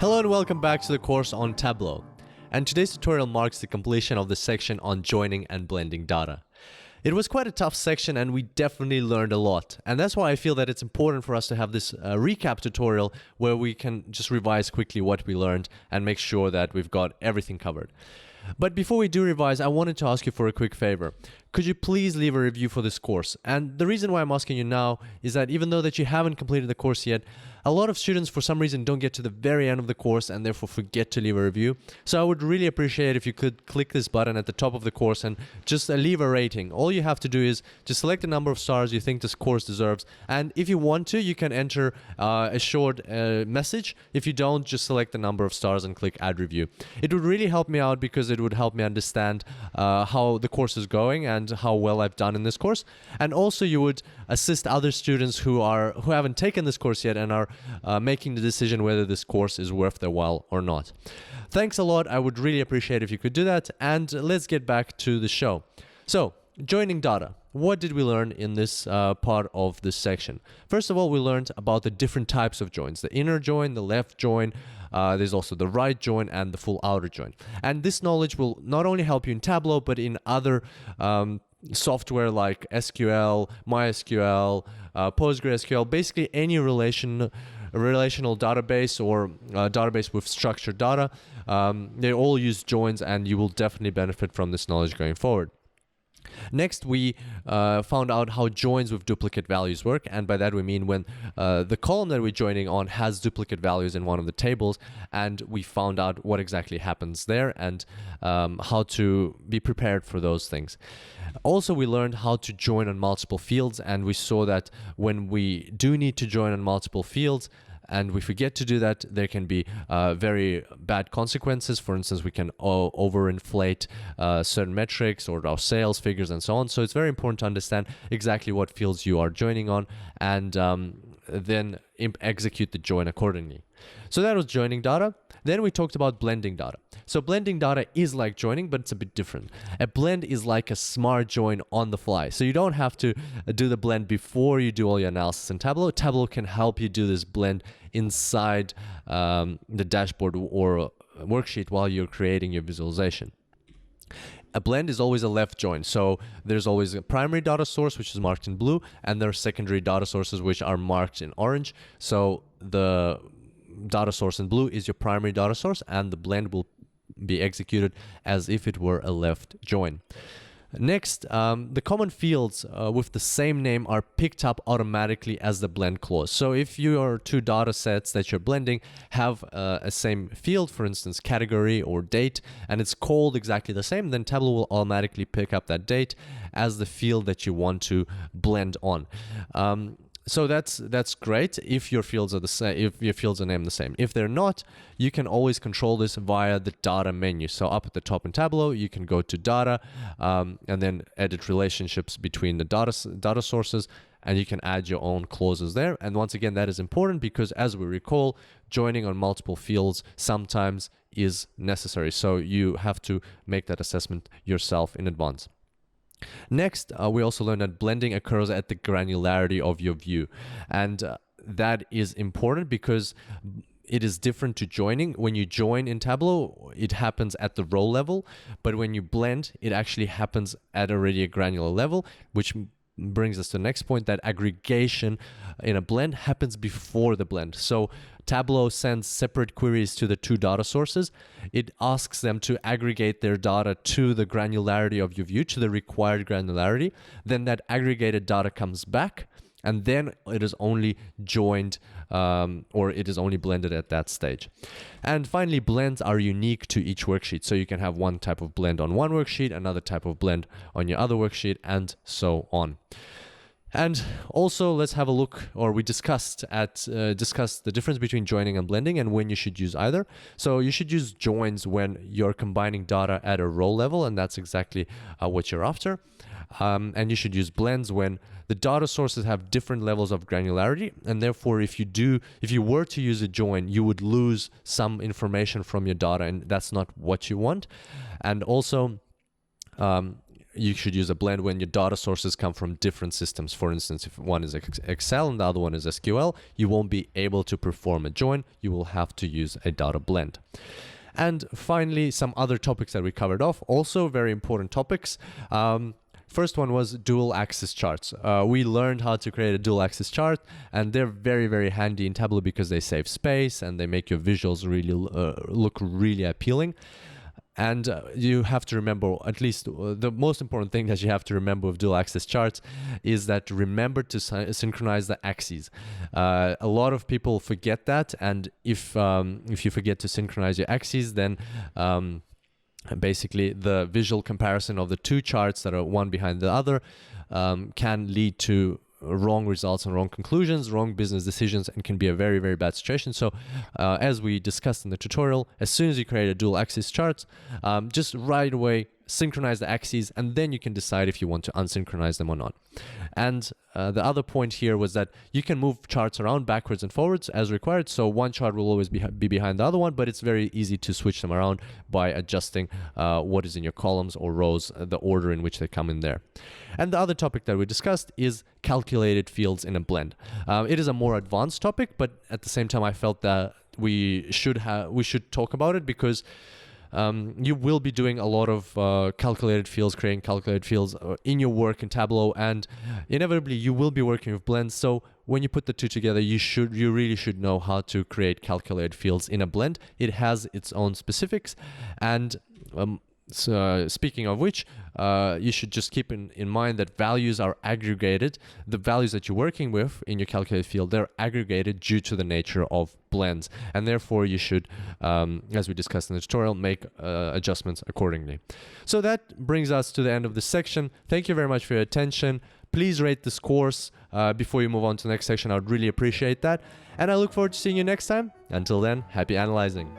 Hello and welcome back to the course on Tableau. And today's tutorial marks the completion of the section on joining and blending data. It was quite a tough section and we definitely learned a lot. And that's why I feel that it's important for us to have this recap tutorial where we can just revise quickly what we learned and make sure that we've got everything covered. But before we do revise, I wanted to ask you for a quick favor. Could you please leave a review for this course? And the reason why I'm asking you now is that even though that you haven't completed the course yet, a lot of students for some reason don't get to the very end of the course and therefore forget to leave a review. So I would really appreciate if you could click this button at the top of the course and just leave a rating. All you have to do is just select the number of stars you think this course deserves. And if you want to, you can enter a short message. If you don't, just select the number of stars and click add review. It would really help me out because it would help me understand how the course is going and how well I've done in this course. And also you would assist other students who haven't taken this course yet and are making the decision whether this course is worth their while or not. Thanks a lot. I would really appreciate if you could do that. And let's get back to the show. So, joining data. What did we learn in this part of this section? First of all, we learned about the different types of joins. The inner join, the left join, there's also the right join and the full outer join. And this knowledge will not only help you in Tableau, but in other software like SQL, MySQL, PostgreSQL, basically any relational database or database with structured data. They all use joins and you will definitely benefit from this knowledge going forward. Next, we found out how joins with duplicate values work, and by that we mean when the column that we're joining on has duplicate values in one of the tables, and we found out what exactly happens there and how to be prepared for those things. Also, we learned how to join on multiple fields, and we saw that when we do need to join on multiple fields, and we forget to do that, there can be very bad consequences. For instance, we can overinflate certain metrics or our sales figures and so on. So it's very important to understand exactly what fields you are joining on and then execute the join accordingly. So that was joining data. Then we talked about blending data. So blending data is like joining, but it's a bit different. A blend is like a smart join on the fly. So you don't have to do the blend before you do all your analysis in Tableau. Tableau can help you do this blend inside the dashboard or worksheet while you're creating your visualization. A blend is always a left join. So there's always a primary data source, which is marked in blue, and there are secondary data sources, which are marked in orange. So the data source in blue is your primary data source, and the blend will be executed as if it were a left join. Next, the common fields with the same name are picked up automatically as the blend clause. So if your two data sets that you're blending have a same field, for instance, category or date, and it's called exactly the same, then Tableau will automatically pick up that date as the field that you want to blend on. So that's great if your fields are the same, if your fields are named the same. If they're not, you can always control this via the data menu. So up at the top in Tableau, you can go to data and then edit relationships between the data sources, and you can add your own clauses there. And once again, that is important because as we recall, joining on multiple fields sometimes is necessary. So you have to make that assessment yourself in advance. Next, we also learned that blending occurs at the granularity of your view. And that is important because it is different to joining. When you join in Tableau, it happens at the row level. But when you blend, it actually happens at already a granular level, which brings us to the next point, that aggregation in a blend happens before the blend. So Tableau sends separate queries to the two data sources. It asks them to aggregate their data to the granularity of your view, to the required granularity. Then that aggregated data comes back, and then it is only joined or it is only blended at that stage. And finally, blends are unique to each worksheet. So you can have one type of blend on one worksheet, another type of blend on your other worksheet, and so on. And also, let's have a look, or we discussed the difference between joining and blending and when you should use either. So you should use joins when you're combining data at a row level, and that's exactly what you're after. And you should use blends when the data sources have different levels of granularity, and therefore if you were to use a join, you would lose some information from your data, and that's not what you want. And also you should use a blend when your data sources come from different systems. For instance, if one is Excel and the other one is SQL, you won't be able to perform a join. You will have to use a data blend. And finally, some other topics that we covered off, also very important topics. First one was dual axis charts. We learned how to create a dual axis chart, and they're very, very handy in Tableau because they save space and they make your visuals really look really appealing. And you have to remember, at least the most important thing that you have to remember with dual axis charts is that remember to synchronize the axes. A lot of people forget that, and if you forget to synchronize your axes, then basically the visual comparison of the two charts that are one behind the other can lead to wrong results and wrong conclusions, wrong business decisions, and can be a very, very bad situation. So as we discussed in the tutorial, as soon as you create a dual axis chart, just right away synchronize the axes, and then you can decide if you want to unsynchronize them or not. And the other point here was that you can move charts around backwards and forwards as required. So one chart will always be behind the other one, but it's very easy to switch them around by adjusting what is in your columns or rows, the order in which they come in there. And the other topic that we discussed is calculated fields in a blend. It is a more advanced topic, but at the same time, I felt that we should talk about it because you will be doing a lot of calculated fields, creating calculated fields in your work in Tableau, and inevitably you will be working with blends. So when you put the two together, you really should know how to create calculated fields in a blend. It has its own specifics, and so, speaking of which, you should just keep in mind that values are aggregated. The values that you're working with in your calculated field, they're aggregated due to the nature of blends. And therefore, you should, as we discussed in the tutorial, make adjustments accordingly. So that brings us to the end of this section. Thank you very much for your attention. Please rate this course before you move on to the next section. I would really appreciate that. And I look forward to seeing you next time. Until then, happy analyzing.